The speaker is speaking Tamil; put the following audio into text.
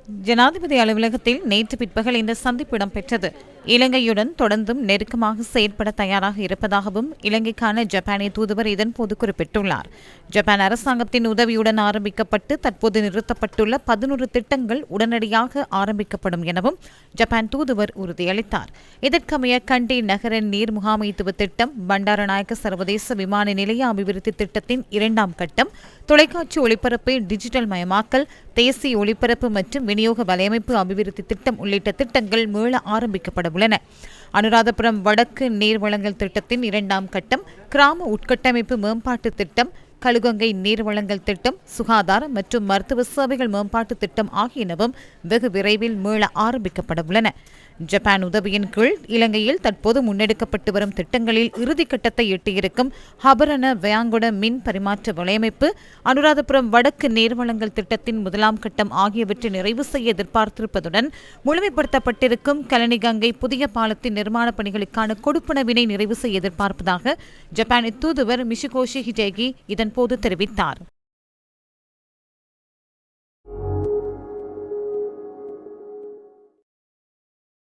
ஜனாதிபதி அலுவலகத்தில் நேற்று பிற்பகல் இந்த சந்திப்பு இடம்பெற்றது. இலங்கையுடன் தொடர்ந்தும் நெருக்கமாக செயற்பட தயாராக இருப்பதாகவும் இலங்கைக்கான ஜப்பானிய தூதுவர் இதன்போது குறிப்பிட்டுள்ளார். ஜப்பான் அரசாங்கத்தின் உதவியுடன் ஆரம்பிக்கப்பட்டு தற்போது நிறுத்தப்பட்டுள்ள 11 திட்டங்கள் உடனடியாக ஆரம்பிக்கப்படும் எனவும் ஜப்பான் தூதுவர் உறுதியளித்தார். இதற்கமைய கண்டி நகர நீர் முகாமைத்துவ திட்டம், பண்டாரநாயக்க சர்வதேச விமான நிலைய அபிவிருத்தி திட்டத்தின் 2ஆம் கட்டம், தொலைக்காட்சி ஒளிபரப்பு டிஜிட்டல் மயமாக்கல், தேசிய ஒளிபரப்பு மற்றும் விநியோக வலையமைப்பு அபிவிருத்தி திட்டம் உள்ளிட்ட திட்டங்கள் மீள ஆரம்பிக்கப்பட உள்ளன. அனுராதபுரம் வடக்கு நீர் வழங்கல் திட்டத்தின் 2ஆம் கட்டம், கிராம உட்கட்டமைப்பு மேம்பாட்டு திட்டம், கழுகங்கை நீர் வழங்கல் திட்டம், சுகாதார மற்றும் மருத்துவ சேவைகள் மேம்பாட்டு திட்டம் ஆகியனவும் வெகு விரைவில் மீள ஆரம்பிக்கப்பட உள்ளன. ஜப்பான் உதவியின் கீழ் இலங்கையில் தற்போது முன்னெடுக்கப்பட்டு வரும் திட்டங்களில் இறுதிக்கட்டத்தை எட்டியிருக்கும் ஹபரண வயாங்குட மின் பரிமாற்ற வலையமைப்பு, அனுராதபுரம் வடக்கு நீர் வழங்கல் திட்டத்தின் 1ஆம் கட்டம் ஆகியவற்றை நிறைவு செய்ய எதிர்பார்த்திருப்பதுடன் முழுமைப்படுத்தப்பட்டிருக்கும் கலனிகங்கை புதிய பாலத்தின் நிர்மாண பணிகளுக்கான கொடுப்பனவினை நிறைவு செய்ய எதிர்பார்ப்பதாக ஜப்பானின் தூதுவர் மிஷிகோஷி ஹிடேகி இதன்போது தெரிவித்தார்.